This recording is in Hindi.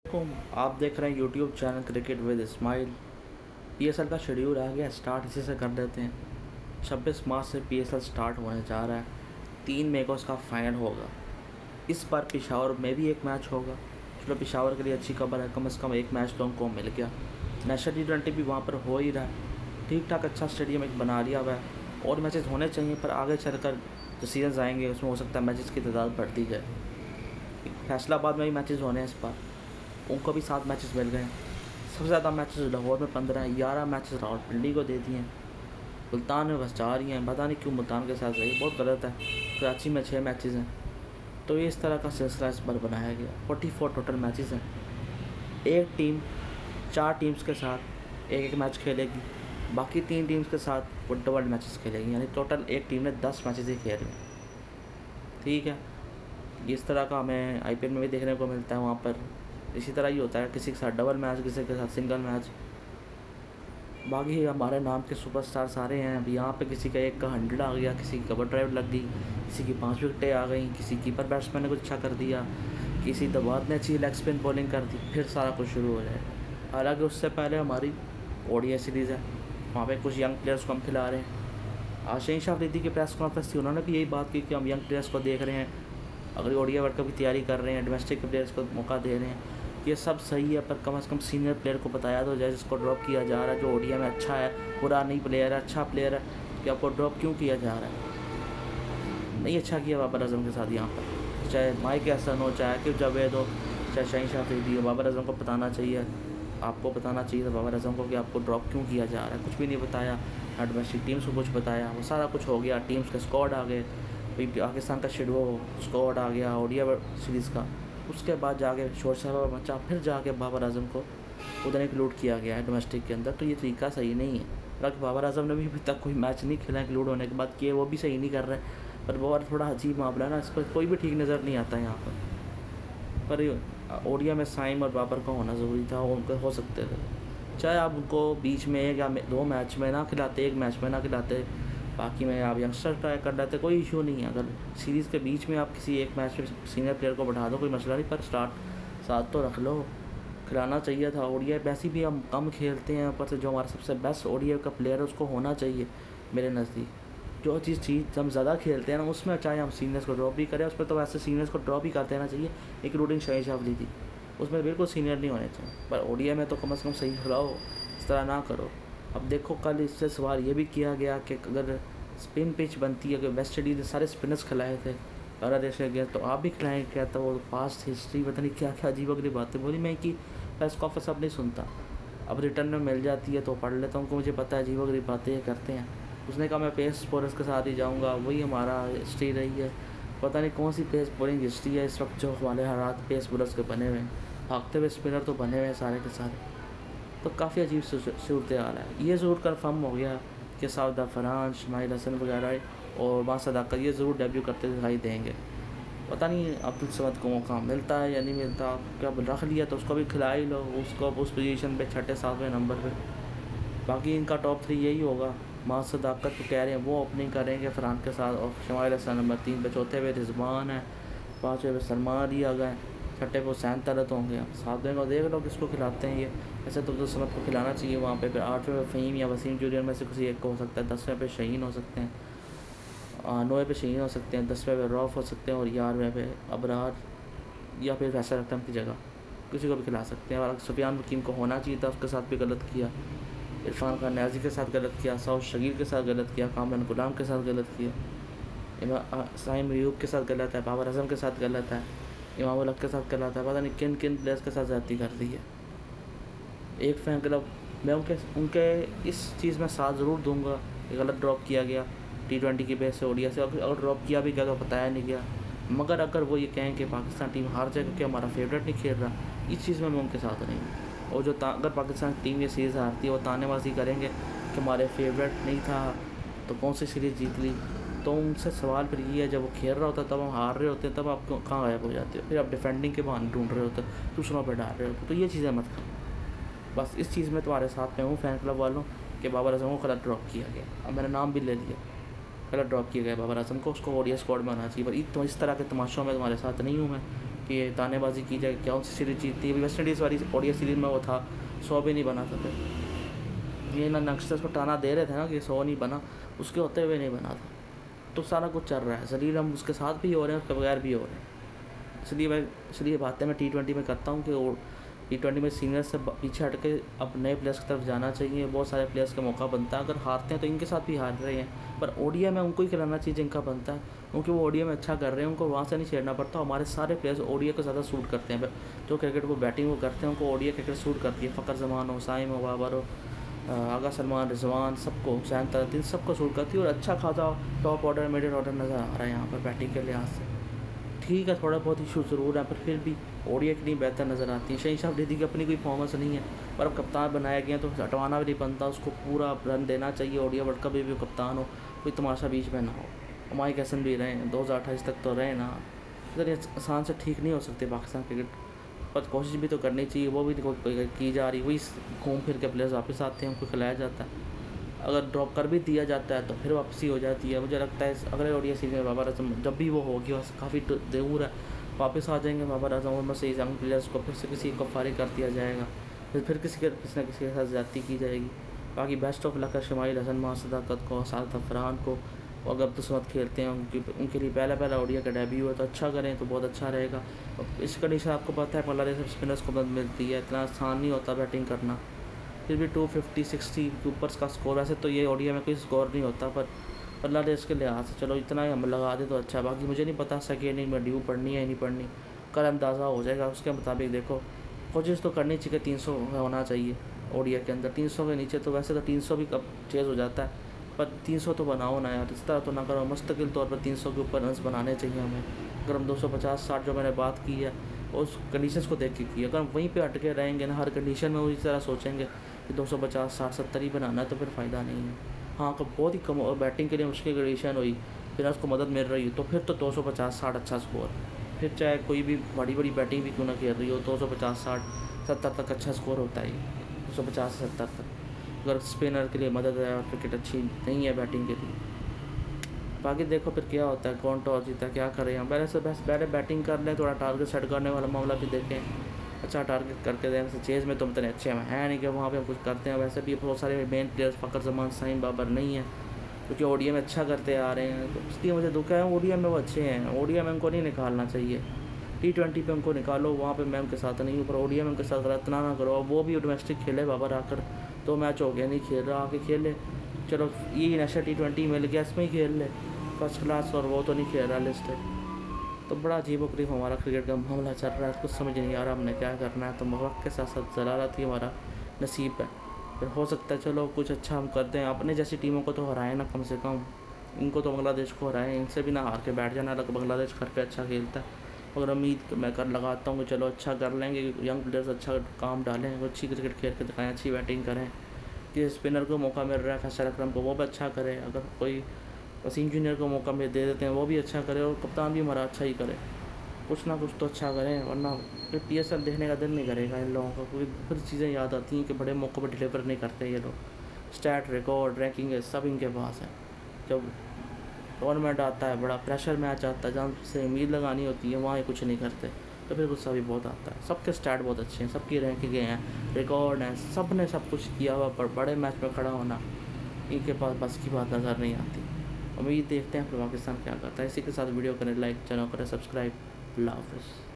आप देख रहे हैं YouTube channel cricket with Ismail. PSL का शेड्यूल आ गया स्टार्ट, इसी से कर देते हैं। 26 मार्च से पीएसएल स्टार्ट होने जा रहा है। 3 मई को इसका फाइनल होगा। इस बार पेशावर में भी एक मैच होगा। चलो, पेशावर के लिए अच्छी खबर है, कम से कम एक मैच तो उनको मिल गया। नेशनल T20 भी वहाँ पर हो ही रहा है। ठीक ठाक अच्छा स्टेडियम एक बना लिया हुआ है और मैचेस होने चाहिए, पर आगे चलकर जो सीजन आएंगे उसमें हो सकता है मैचेस की तादाद बढ़ती जाए। फैसलाबाद में भी मैचेस होने हैं इस बार, उनको भी 7 मैचेस मिल गए हैं। सबसे ज़्यादा मैचेस लाहौर में 15 हैं, 11 मैचेस रावलपिंडी को दे दिए हैं। मुल्तान में बस 4 ही हैं, पता नहीं क्यों मुल्तान के साथ रही, बहुत गलत है। कराची में 6 मैचेस हैं। तो ये इस तरह का सिलसिला इस बार बनाया गया। 44 टोटल मैचेस हैं। एक टीम 4 टीम्स के साथ एक मैच खेलेगी, बाकी 3 टीम्स के साथ वो डबल मैचेस खेलेगी, यानी टोटल एक टीम ने 10 मैचेस ही खेले। ठीक है, इस तरह का हमें IPL में भी देखने को मिलता है। वहाँ पर इसी तरह ही होता है, किसी के साथ डबल मैच, किसी के साथ सिंगल मैच। बाकी हमारे नाम के सुपरस्टार सारे हैं। अभी यहाँ पे किसी का एक का 100 आ गया, किसी की कवर ड्राइव लग गई, किसी की 5 विकेटें आ गई, किसी कीपर बैट्समैन ने कुछ अच्छा कर दिया, किसी दबाद ने अच्छी लेग स्पिन बॉलिंग कर दी, फिर सारा कुछ शुरू हो जाए। हालांकि उससे पहले हमारी ODI सीरीज़ है, वहाँ पे कुछ यंग प्लेयर्स को हम खिला रहे हैं। आज शहीन अफरीदी की प्रेस कॉन्फ्रेंस थी, उन्होंने भी यही बात की कि हम यंग प्लेयर्स को देख रहे हैं, अगर ODI वर्ल्ड कप की तैयारी कर रहे हैं, डोमेस्टिक प्लेयर्स को मौका दे रहे हैं। ये सब सही है, पर कम से कम सीनियर प्लेयर को बताया तो जाए, जिसको ड्रॉप किया जा रहा है, जो ODI में अच्छा है, बुरा नहीं प्लेयर है, अच्छा प्लेयर है, कि आपको ड्रॉप क्यों किया जा रहा है। नहीं अच्छा किया बाबर आजम के साथ यहाँ पर, चाहे माइक हसन हो, चाहे आकिब जावेद हो, चाहे शहीन अफरीदी हो। बाबर आजम को बताना चाहिए, आपको बताना चाहिए था बाबर आजम को कि आपको ड्रॉप क्यों किया जा रहा है। कुछ भी नहीं बताया, ना डोमेस्टिक टीम्स को कुछ बताया, वो सारा कुछ हो गया। टीम्स के स्क्वाड आ गए, पाकिस्तान का शेड्यूल स्क्वाड आ गया ODI सीरीज़ का। उसके बाद जाके शोर शराबा मचा, फिर जाके बाबर आजम को उधर इंक्लूड किया गया है डोमेस्टिक के अंदर। तो ये तरीका सही नहीं है। हालांकि बाबर आजम ने भी अभी तक कोई मैच नहीं खेला इंक्लूड होने के बाद, किए वो भी सही नहीं कर रहे। पर बहुत थोड़ा अजीब मामला है ना, इस पर कोई भी ठीक नज़र नहीं आता यहाँ पर ODI में साइम और बाबर का होना ज़रूरी था, उनको हो सकते थे। चाहे आप उनको बीच में 1 या 2 मैच में ना खिलाते, 1 मैच में ना खिलाते, बाकी में आप यंगस्टर ट्राई कर लेते, कोई इशू नहीं है। अगर सीरीज़ के बीच में आप किसी एक मैच में सीनियर प्लेयर को बढ़ा दो, कोई मसला नहीं, पर स्टार्ट साथ तो रख लो। खिलाना चाहिए था। ODI वैसे भी हम कम खेलते हैं, ऊपर से जो हमारा सबसे बेस्ट ODI का प्लेयर है उसको होना चाहिए मेरे नज़दीक। जो चीज़ हम ज़्यादा खेलते हैं ना, उसमें चाहे हम सीनियर्स को ड्रॉप भी करें, उसमें तो वैसे सीनियर्स को ड्रॉप ही कर देना चाहिए, इंक्लूडिंग शहीन अफरीदी। उसमें बिल्कुल सीनियर नहीं होने चाहिए, पर ODI में तो कम से कम सही खिलाओ, इस तरह ना करो। अब देखो, कल इससे सवाल ये भी किया गया कि अगर स्पिन पिच बनती है, कि वेस्ट इंडीज़ ने सारे स्पिनर्स खिलाए थे बांग्लादेश के गए, तो आप भी खिलाएँ क्या? तो वो पास्ट हिस्ट्री पता नहीं क्या क्या अजीब अगली बातें बोली। मैं कि प्रेस कॉन्फ्रेंस अब नहीं सुनता, अब रिटर्न में मिल जाती है तो पढ़ लेता हूँ, उनको मुझे पता है अजीब अगली बातें ये करते हैं। उसने कहा मैं पेस बॉलर्स के साथ ही जाऊँगा, वही हमारा हिस्ट्री रही है। पता नहीं कौन सी पेस बॉलिंग हिस्ट्री है इस वक्त जो हमारे हालात पेस बॉलर्स के बने हुए हैं। भागते हुए स्पिनर तो बने हुए हैं सारे के सारे। तो काफ़ी अजीब सूरत हाल है। ये ज़रूर कन्फर्म हो गया कि साउदा फरहान, इस्माइल हसन वगैरह और मासूद अकर ये ज़रूर डेब्यू करते दिखाई देंगे। पता नहीं अब्दुल समद को मौका मिलता है या नहीं मिलता, क्या रख लिया तो उसको भी खिला ही लो, उसको उस पोजीशन पे 6 7वें नंबर पे। बाकी इनका टॉप 3 यही होगा। मासूद अकर को कह रहे हैं वो ओपनिंग करेंगे फरहान के साथ, और इस्माइल हसन नंबर 3 पे, चौथे पे रिजवान है, 5वें पे सलमान दिया गया, 6ठे पे हुसैन तलत होंगे। 7वें को देख लो किसको खिलाते हैं ये। ऐसे तो अब्दुल समद को खिलाना चाहिए वहाँ पे। फिर 8वें पे फ़हीम या वसीम जूनियर में से किसी एक को हो सकता है। 10वें पे शहीन हो सकते हैं, 9वें पे शहीन हो सकते हैं, 10वें पे रौफ हो सकते हैं, और 11वें पे अबरार या फिर फैसल अख्तम की जगह किसी को भी खिला सकते हैं। और सुफियान वकीम को होना चाहिए था, उसके साथ भी गलत किया। इरफान खान न्याजी के साथ गलत किया, सऊद शकील के साथ गलत किया, कामरान गुलाम के साथ गलत किया, साइम अयूब के साथ गलत है, बाबर आजम के साथ गलत है, इमाम उल हक के साथ गलत है। पता नहीं किन किन प्लेयर्स के साथ ज़्यादती कर दी है। एक फैन क्लब मैं उनके इस चीज़ में साथ ज़रूर दूंगा कि गलत ड्रॉप किया गया T20 की बेस से ODI से। अगर ड्रॉप किया भी गया तो बताया नहीं गया। मगर अगर वो ये कहें कि पाकिस्तान टीम हार जाए क्योंकि हमारा फेवरेट नहीं खेल रहा, इस चीज़ में मैं उनके साथ नहीं हूँ। और जो अगर पाकिस्तान टीम ये सीरीज़ हारती है, वो तानेबाजी करेंगे कि हमारे फेवरेट नहीं था तो कौन सी सीरीज़ जीत ली। तो उनसे सवाल फिर ये है, जब वो खेल रहा होता है तब हम हार रहे होते हैं, तब आप कहाँ गायब हो जाते हो, फिर आप डिफेंडिंग के बहाने ढूंढ रहे होते हैं, दूसरों पर डाल रहे होते। तो ये चीज़ें मत करो। बस इस चीज़ में तुम्हारे साथ में हूँ फैन क्लब वालों, कि बाबर आजम को गलत ड्रॉप किया गया। अब मैंने नाम भी ले लिया, गलत ड्रॉप किया गया बाबर आजम को, उसको ODI स्क्वाड में आना चाहिए। पर तो इस तरह के तमाशों में तुम्हारे साथ नहीं हूँ मैं। कि तानेबाजी की जाए कौन सी सीरीज़ जीतती है। वेस्ट इंडीज़ वाली ओडीआई सीरीज़ में वो था 100 भी नहीं बना सके। ये ना यंगस्टर्स को टाना दे रहे थे ना कि 100 नहीं बना, उसके होते हुए नहीं बना था। तो सारा कुछ चल रहा है, जलील हम उसके साथ भी हो रहे हैं, उसके बगैर भी हो रहे हैं। इसलिए बातें मैं T20 में करता हूँ कि T20 में सीनियर से पीछे हट के अब नए प्लेयर्स की तरफ जाना चाहिए। बहुत सारे प्लेयर्स का मौका बनता है, अगर हारते हैं तो इनके साथ भी हार रहे हैं, पर ओडीआई में उनको ही खिलाना चाहिए जिनका बनता है, क्योंकि वो ओडीआई में अच्छा कर रहे हैं, उनको वहाँ से नहीं छेड़ना पड़ता। हमारे सारे प्लेयर्स ओडीआई को ज़्यादा सूट करते हैं, जो क्रिकेट को बैटिंग वो करते हैं उनको ओडीआई क्रिकेट सूट करती है। फ़खर जमान हो, साइम हो, बाबर हो, आगा सलमान, रिजवान, सबको, हुसैन तहसीन, सबको सूट करती है। और अच्छा खासा टॉप ऑर्डर मिडिल ऑर्डर नज़र आ रहा है यहाँ पर बैटिंग के लिहाज से। ठीक है, थोड़ा बहुत इशू ज़रूर है, पर फिर भी ओडीआई कितनी बेहतर नज़र आती है। शहीन शाह अफरीदी की अपनी कोई परफॉर्मेंस नहीं है, पर अब कप्तान बनाया गया तो हटवाना भी नहीं बनता, उसको पूरा रन देना चाहिए। ओडीआई वर्ल्ड कप में भी कप्तान हो, कोई तमाशा बीच में ना हो। माइक हैसन भी रहे, 2028 तक तो रहे ना। इतनी आसान से ठीक नहीं हो सकते पाकिस्तान क्रिकेट, पर कोशिश भी तो करनी चाहिए, वो भी की जा रही। वही घूम फिर के प्लेयर्स वापस आते हैं, उनको खिलाया जाता है। अगर ड्रॉप कर भी दिया जाता है तो फिर वापसी हो जाती है। मुझे लगता है अगले ओडीआई सीरीज में बाबर आजम जब भी वो होगी, काफ़ी दूर है, वापस आ जाएंगे बाबर आजम और मसीह यंग प्लेयर्स को, फिर से किसी को फारिग कर दिया जाएगा, फिर किसी न किसी के साथ ज़्यादती की जाएगी। बाकी बेस्ट ऑफ लक है शमाइल हसन, माह सदाकत को, साद अफरान को। और अगर अब्दुलसमद खेलते हैं, उनके लिए पहला ओडीआई का डेब्यू है, तो अच्छा करें तो बहुत अच्छा रहेगा। इस कंडीशन आपको पता है बांग्लादेश स्पिनर्स को मदद मिलती है, इतना आसान नहीं होता बैटिंग करना। फिर भी 250-60 के ऊपर का स्कोर, वैसे तो ये ओडीआई में कोई स्कोर नहीं होता, पर बांग्लादेश के लिहाज से चलो इतना ही हम लगा दें तो अच्छा। बाकी मुझे नहीं पता सेकेंड इनिंग में ड्यू पढ़नी है नहीं पढ़नी, कल अंदाज़ा हो जाएगा, उसके मुताबिक देखो। कोशिश तो करनी चाहिए, 300 होना चाहिए ओडीआई के अंदर। 300 के नीचे तो वैसे तो 300 भी कब चेज़ हो जाता है, पर 300 तो बनाओ ना यार, इस तरह तो ना करो। मुस्तकिल तौर पर 300 के ऊपर रन्स बनाने चाहिए हमें। अगर हम 250-60 जो मैंने बात की है उस कंडीशंस को देख के की, अगर हम वहीं पे अटके के रहेंगे ना, हर कंडीशन में उसी तरह सोचेंगे कि 250-60-70 ही बनाना है, तो फिर फ़ायदा नहीं है। हाँ, अगर बहुत ही कम और बैटिंग के लिए मुश्किल कंडीशन हुई, फिर उसको मदद मिल रही है, तो फिर तो 250-60 अच्छा स्कोर। फिर चाहे कोई भी बड़ी बैटिंग भी क्यों ना खेल रही हो, 250-60-70 तक अच्छा स्कोर होता है, 250 से 70 तक। अगर स्पिनर के लिए मदद है और क्रिकेट अच्छी नहीं है बैटिंग के लिए। बाकी देखो फिर क्या होता है, कौन टॉस जीता, क्या करें हम। पहले से बस पहले बैटिंग कर लें, थोड़ा टारगेट सेट करने वाला मामला भी देखें, अच्छा टारगेट करके दें। वैसे चेज़ में तो इतने अच्छे हैं नहीं कि वहाँ पे हम कुछ करते हैं। वैसे भी बहुत सारे मेन प्लेयर्स फ़खर जमान, साइम, बाबर नहीं है, क्योंकि ओडीआई में अच्छा करते आ रहे हैं, तो इसलिए मुझे दुख है। ओडीआई में वो अच्छे हैं, ओडीआई में उनको नहीं निकालना चाहिए। T20 पे उनको निकालो, वहाँ पे मैं उनके साथ नहीं हूँ, पर ओडीआई में उनके साथ गलत ना करो। वो भी डोमेस्टिक खेले, बाबर आकर 2 मैच हो गया नहीं खेल रहा, आके खेले, चलो यही नशा T20 मिल गया, इसमें ही खेल ले फर्स्ट क्लास, और वो तो नहीं खेल रहा लिस्ट है। तो बड़ा अजीब-ओ-गरीब हमारा क्रिकेट का मामला चल रहा है, कुछ समझ नहीं आ रहा हमने क्या करना है। तो वक्त के साथ साथ ज़लालत ही हमारा नसीब है, फिर हो सकता है चलो कुछ अच्छा हम करते हैं। अपने जैसी टीमों को तो हराएं ना कम से कम, इनको तो बांग्लादेश को हराएं, इनसे भी ना हार के बैठ जाना। अलग बांग्लादेश घर पे अच्छा खेलता है, मगर उम्मीद मैं कर लगाता हूँ कि चलो अच्छा कर लेंगे, यंग प्लेयर्स अच्छा काम डालें, अच्छी क्रिकेट खेल के दिखाएँ, अच्छी बैटिंग करें। कि स्पिनर को मौका मिल रहा है फैसल अकरम को, वो भी अच्छा करे। अगर कोई वसीम जूनियर को मौका में दे देते हैं, वो भी अच्छा करे, और कप्तान भी हमारा अच्छा ही करे, कुछ ना कुछ तो अच्छा करें, वरना फिर PSL देखने का दिल नहीं करेगा इन लोगों का। क्योंकि फिर चीज़ें याद आती हैं कि बड़े मौक़ों पर डिलीवर नहीं करते ये लोग। स्टैट, रिकॉर्ड, रैंकिंग है, सब इनके पास है। जब टूर्नामेंट आता है, बड़ा प्रेशर मैच आता है, जहाँ से उम्मीद लगानी होती है, वहाँ ये कुछ नहीं करते, तो फिर गुस्सा भी बहुत आता है। सबके स्टैट बहुत अच्छे हैं, सबकी रैंकिंगें हैं, रिकॉर्ड हैं, सब ने सब कुछ किया हुआ, पर बड़े मैच में खड़ा होना इनके पास बस की बात नज़र नहीं आती। उम्मीद देखते हैं फिर पाकिस्तान क्या करता है। इसी के साथ वीडियो करें लाइक, चैनल करें सब्सक्राइब। अल्लाह हाफ़िज़।